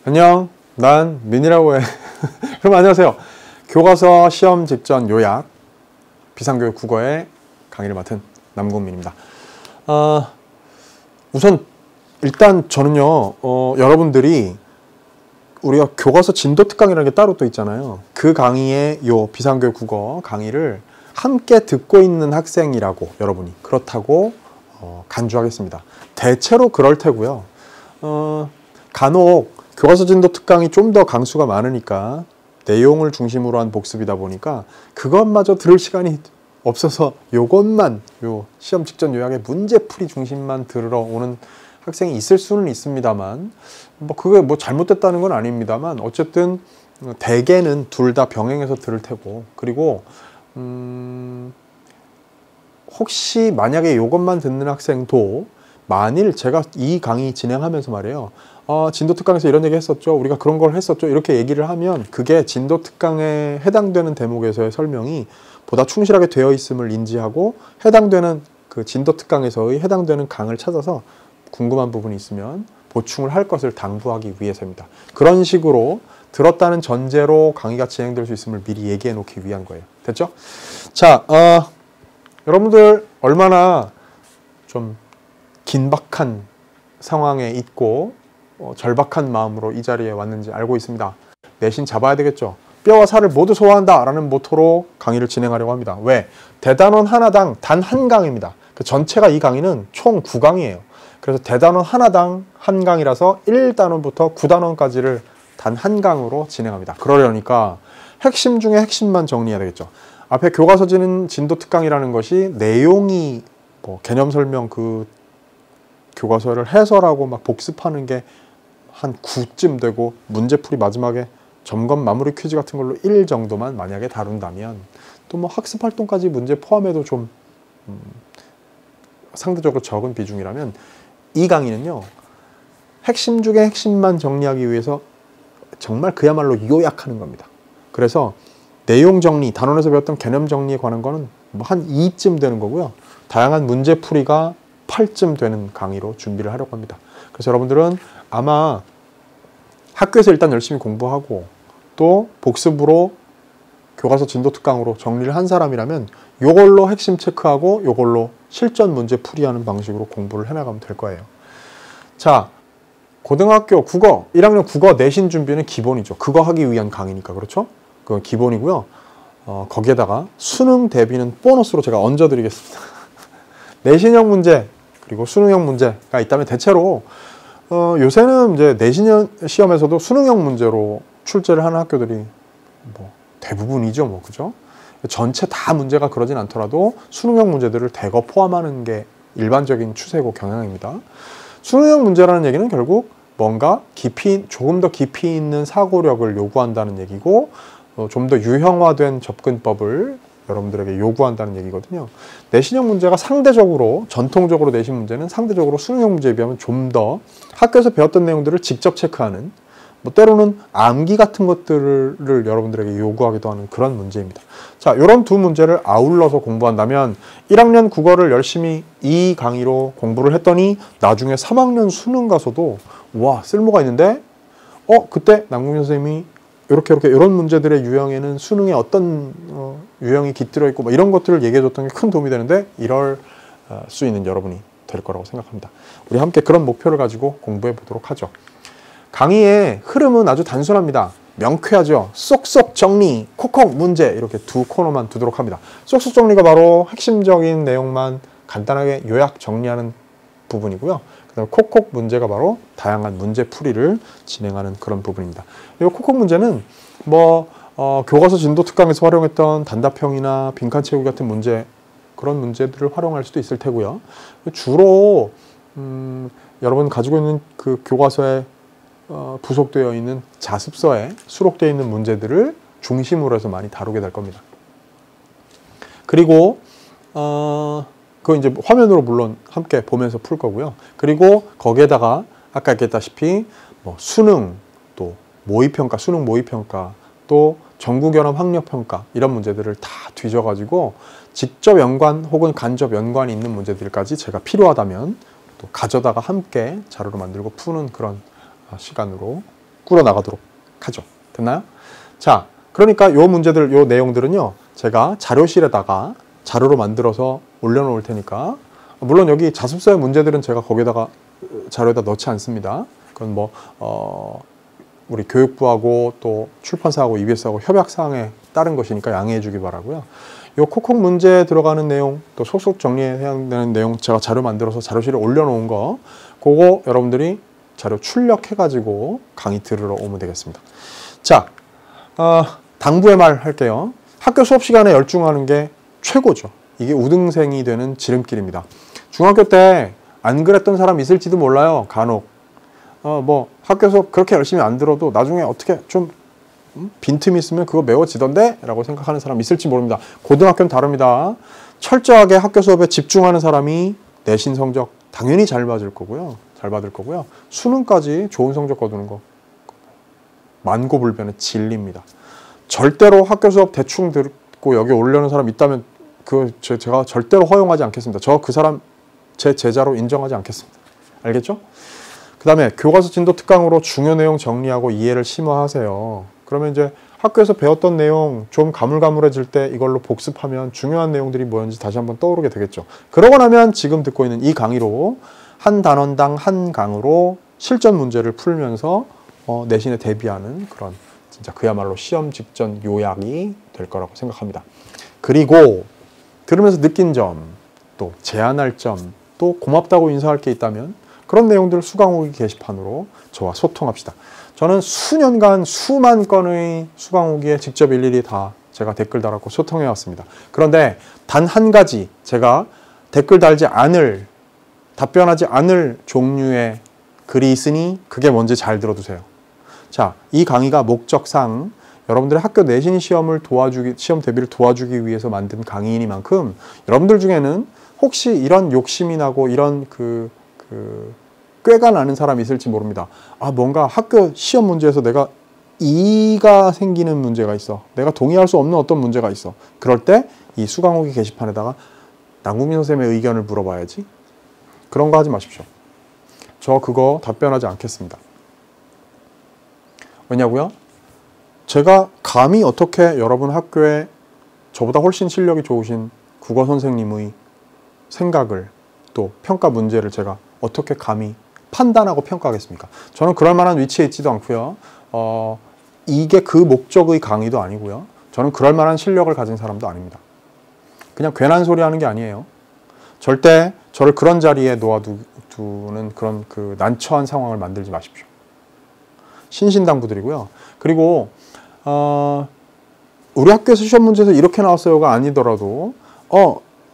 안녕, 난 민이라고 해. 그럼 안녕하세요. 교과서 시험 직전 요약 비상교육 국어의 강의를 맡은 남국민입니다. 우선 일단 저는요, 여러분들이 우리가 교과서 진도 특강이라는 게 따로 또 있잖아요. 그 강의에 요 비상교육 국어 강의를 함께 듣고 있는 학생이라고 여러분이 그렇다고 간주하겠습니다. 대체로 그럴 테고요. 간혹 교과서 진도 특강이 좀 더 강수가 많으니까 내용을 중심으로 한 복습이다 보니까 그것마저 들을 시간이 없어서 요것만 요 시험 직전 요약의 문제풀이 중심만 들으러 오는 학생이 있을 수는 있습니다만 그게 잘못됐다는 건 아닙니다만 어쨌든 대개는 둘 다 병행해서 들을 테고 그리고 혹시 만약에 요것만 듣는 학생도 만일 제가 이 강의 진행하면서 말이에요. 진도 특강에서 이런 얘기 했었죠. 우리가 그런 걸 했었죠. 이렇게 얘기를 하면 그게 진도 특강에 해당되는 대목에서의 설명이 보다 충실하게 되어 있음을 인지하고 해당되는 그 진도 특강에서의 해당되는 강을 찾아서 궁금한 부분이 있으면 보충을 할 것을 당부하기 위해서입니다. 그런 식으로 들었다는 전제로 강의가 진행될 수 있음을 미리 얘기해 놓기 위한 거예요. 됐죠? 자, 여러분들 얼마나 좀 긴박한 상황에 있고 절박한 마음으로 이 자리에 왔는지 알고 있습니다. 내신 잡아야 되겠죠. 뼈와 살을 모두 소화한다 라는 모토로 강의를 진행하려고 합니다. 왜? 대단원 하나당 단 한 강입니다. 그 전체가 이 강의는 총 9강이에요. 그래서 대단원 하나당 한 강이라서 1단원부터 9단원까지를 단 한 강으로 진행합니다. 그러려니까 핵심 중에 핵심만 정리해야 되겠죠. 앞에 교과서 진도 특강이라는 것이 내용이 개념 설명 그 교과서를 해설하고 막 복습하는 게 한 9쯤 되고 문제풀이 마지막에 점검 마무리 퀴즈 같은 걸로 1 정도만 만약에 다룬다면 또 학습 활동까지 문제 포함해도 좀 상대적으로 적은 비중이라면 이 강의는요. 핵심 중에 핵심만 정리하기 위해서 정말 그야말로 요약하는 겁니다. 그래서 내용 정리, 단원에서 배웠던 개념 정리에 관한 거는 한 2쯤 되는 거고요. 다양한 문제풀이가 8쯤 되는 강의로 준비를 하려고 합니다. 그래서 여러분들은 아마 학교에서 일단 열심히 공부하고 또 복습으로 교과서 진도 특강으로 정리를 한 사람이라면 요걸로 핵심 체크하고 요걸로 실전 문제 풀이하는 방식으로 공부를 해나가면 될 거예요. 자, 고등학교 국어 1학년 국어 내신 준비는 기본이죠. 그거 하기 위한 강의니까 그렇죠? 그건 기본이고요. 거기에다가 수능 대비는 보너스로 제가 얹어드리겠습니다. 내신형 문제 그리고 수능형 문제가 있다면 대체로 요새는 이제 내신 시험에서도 수능형 문제로 출제를 하는 학교들이 대부분이죠, 그죠? 전체 다 문제가 그러진 않더라도 수능형 문제들을 대거 포함하는 게 일반적인 추세고 경향입니다. 수능형 문제라는 얘기는 결국 뭔가 조금 더 깊이 있는 사고력을 요구한다는 얘기고 좀 더 유형화된 접근법을 여러분들에게 요구한다는 얘기거든요. 내신형 문제가 상대적으로 전통적으로 내신 문제는 상대적으로 수능형 문제에 비하면 좀 더 학교에서 배웠던 내용들을 직접 체크하는 때로는 암기 같은 것들을 여러분들에게 요구하기도 하는 그런 문제입니다. 자, 이런 두 문제를 아울러서 공부한다면 1학년 국어를 열심히 이 강의로 공부를 했더니 나중에 3학년 수능 가서도 와 쓸모가 있는데 그때 남궁민 선생님이 이런 문제들의 유형에는 수능에 어떤 유형이 깃들어 있고 이런 것들을 얘기해 줬던 게 큰 도움이 되는데 이럴 수 있는 여러분이 될 거라고 생각합니다. 우리 함께 그런 목표를 가지고 공부해 보도록 하죠. 강의의 흐름은 아주 단순합니다. 명쾌하죠. 쏙쏙 정리, 콕콕 문제 이렇게 두 코너만 두도록 합니다. 쏙쏙 정리가 바로 핵심적인 내용만 간단하게 요약 정리하는 부분이고요. 그다음에 콕콕 문제가 바로 다양한 문제 풀이를 진행하는 그런 부분입니다. 이 콕콕 문제는 교과서 진도 특강에서 활용했던 단답형이나 빈칸 채우기 같은 문제 그런 문제들을 활용할 수도 있을 테고요. 주로 여러분 가지고 있는 그 교과서에 부속되어 있는 자습서에 수록되어 있는 문제들을 중심으로 해서 많이 다루게 될 겁니다. 그리고 그거 이제 화면으로 물론 함께 보면서 풀 거고요. 그리고 거기에다가 아까 얘기했다시피 수능, 또 모의평가, 수능 모의평가, 또 전국연합 학력평가 이런 문제들을 다 뒤져가지고 직접 연관 혹은 간접 연관이 있는 문제들까지 제가 필요하다면 또 가져다가 함께 자료로 만들고 푸는 그런 시간으로 꾸려나가도록 하죠. 됐나요? 자, 그러니까 요 문제들, 요 내용들은요, 제가 자료실에다가 자료로 만들어서 올려놓을 테니까, 물론 여기 자습서의 문제들은 제가 거기다가 자료에다 넣지 않습니다. 그건 뭐 우리 교육부하고 또 출판사하고 EBS하고 협약사항에 따른 것이니까 양해해 주기 바라고요. 요 콕콕 문제에 들어가는 내용, 또 속속 정리해야 되는 내용 제가 자료 만들어서 자료실에 올려놓은 거, 그거 여러분들이 자료 출력해가지고 강의 들으러 오면 되겠습니다. 자, 당부의 말 할게요. 학교 수업 시간에 열중하는 게 최고죠. 이게 우등생이 되는 지름길입니다. 중학교 때 안 그랬던 사람 있을지도 몰라요. 간혹. 뭐 학교 수업 그렇게 열심히 안 들어도 나중에 어떻게 좀 빈틈이 있으면 그거 메워지던데? 라고 생각하는 사람 있을지 모릅니다. 고등학교는 다릅니다. 철저하게 학교 수업에 집중하는 사람이 내신 성적 당연히 잘 받을 거고요. 수능까지 좋은 성적 거두는 거 만고불변의 진리입니다. 절대로 학교 수업 대충 듣고 여기 올려놓은 사람 있다면 제가 절대로 허용하지 않겠습니다. 저 그 사람 제 제자로 인정하지 않겠습니다. 알겠죠? 그 다음에 교과서 진도 특강으로 중요 내용 정리하고 이해를 심화하세요. 그러면 이제 학교에서 배웠던 내용 좀 가물가물해질 때 이걸로 복습하면 중요한 내용들이 뭐였는지 다시 한번 떠오르게 되겠죠. 그러고 나면 지금 듣고 있는 이 강의로 한 단원당 한 강으로 실전 문제를 풀면서 내신에 대비하는 그런 진짜 그야말로 시험 직전 요약이 될 거라고 생각합니다. 그리고 들으면서 느낀 점, 또 제안할 점, 또 고맙다고 인사할 게 있다면 그런 내용들을 수강후기 게시판으로 저와 소통합시다. 저는 수년간 수만 건의 수강후기에 직접 일일이 다 제가 댓글 달았고 소통해 왔습니다. 그런데 단 한 가지 제가 댓글 달지 않을, 답변하지 않을 종류의 글이 있으니 그게 뭔지 잘 들어두세요. 자, 이 강의가 목적상 여러분들의 학교 내신 시험 대비를 도와주기 위해서 만든 강의이니만큼 여러분들 중에는 혹시 이런 욕심이 나고 이런 꾀가 나는 사람이 있을지 모릅니다. 뭔가 학교 시험 문제에서 내가 이의가 생기는 문제가 있어. 내가 동의할 수 없는 어떤 문제가 있어. 그럴 때 이 수강후기 게시판에다가 남궁민 선생님의 의견을 물어봐야지. 그런 거 하지 마십시오. 저 그거 답변하지 않겠습니다. 왜냐고요? 제가 감히 어떻게 여러분 학교에 저보다 훨씬 실력이 좋으신 국어 선생님의 생각을 또 평가 문제를 제가 어떻게 감히 판단하고 평가하겠습니까? 저는 그럴 만한 위치에 있지도 않고요. 이게 그 목적의 강의도 아니고요. 저는 그럴 만한 실력을 가진 사람도 아닙니다. 그냥 괜한 소리 하는 게 아니에요. 절대 저를 그런 자리에 놓아두는 그런 난처한 상황을 만들지 마십시오. 신신당부드리고요. 그리고 우리 학교에서 시험 문제에서 이렇게 나왔어요가 아니더라도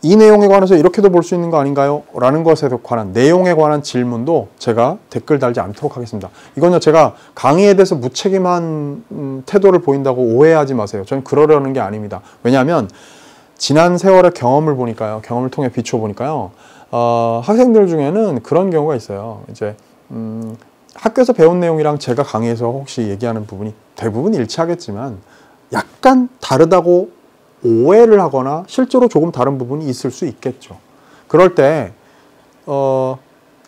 이 내용에 관해서 이렇게도 볼 수 있는 거 아닌가요? 라는 것에 관한 내용에 관한 질문도 제가 댓글 달지 않도록 하겠습니다. 이건요, 제가 강의에 대해서 무책임한 태도를 보인다고 오해하지 마세요. 저는 그러려는 게 아닙니다. 왜냐하면 지난 세월의 경험을 보니까요, 경험을 통해 비춰보니까요, 학생들 중에는 그런 경우가 있어요. 이제 학교에서 배운 내용이랑 제가 강의에서 혹시 얘기하는 부분이 대부분 일치하겠지만 약간 다르다고 오해를 하거나 실제로 조금 다른 부분이 있을 수 있겠죠. 그럴 때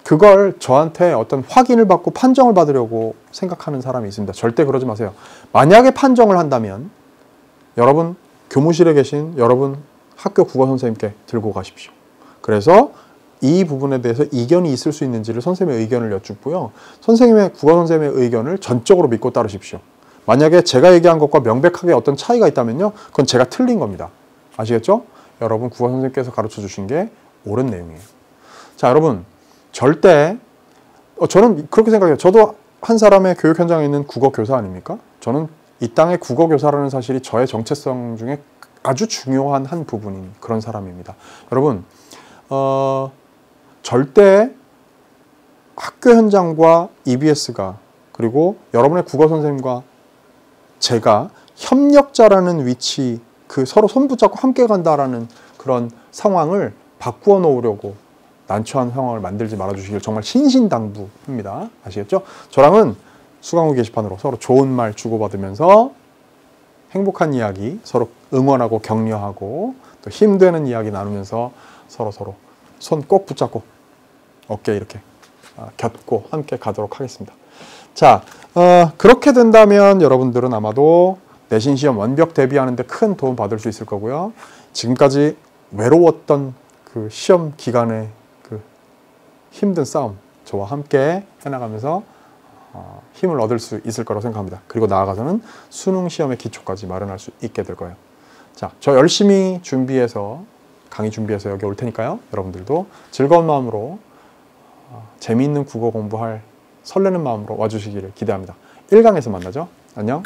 그걸 저한테 어떤 확인을 받고 판정을 받으려고 생각하는 사람이 있습니다. 절대 그러지 마세요. 만약에 판정을 한다면 여러분 교무실에 계신 여러분 학교 국어 선생님께 들고 가십시오. 그래서 이 부분에 대해서 이견이 있을 수 있는지를 선생님의 의견을 여쭙고요. 국어 선생님의 의견을 전적으로 믿고 따르십시오. 만약에 제가 얘기한 것과 명백하게 어떤 차이가 있다면요, 그건 제가 틀린 겁니다. 아시겠죠? 여러분 국어 선생님께서 가르쳐 주신 게 옳은 내용이에요. 자, 여러분 절대 저는 그렇게 생각해요. 저도 한 사람의 교육 현장에 있는 국어 교사 아닙니까? 저는 이 땅의 국어 교사라는 사실이 저의 정체성 중에 아주 중요한 한 부분인 그런 사람입니다. 여러분 절대 학교 현장과 EBS가 그리고 여러분의 국어 선생님과 제가 협력자라는 위치, 서로 손 붙잡고 함께 간다라는 그런 상황을 바꾸어 놓으려고 난처한 상황을 만들지 말아주시길 정말 신신당부합니다. 아시겠죠? 저랑은 수강후 게시판으로 서로 좋은 말 주고받으면서 행복한 이야기, 서로 응원하고 격려하고 또 힘되는 이야기 나누면서 서로 손 꼭 붙잡고 어깨 이렇게 겹고 함께 가도록 하겠습니다. 자, 그렇게 된다면 여러분들은 아마도 내신 시험 완벽 대비하는데 큰 도움 받을 수 있을 거고요. 지금까지 외로웠던 그 시험 기간의 그 힘든 싸움 저와 함께 해나가면서 힘을 얻을 수 있을 거라고 생각합니다. 그리고 나아가서는 수능 시험의 기초까지 마련할 수 있게 될 거예요. 자, 저 열심히 준비해서 강의 준비해서 여기 올 테니까요. 여러분들도 즐거운 마음으로 재미있는 국어 공부할 설레는 마음으로 와주시기를 기대합니다. 1강에서 만나죠. 안녕.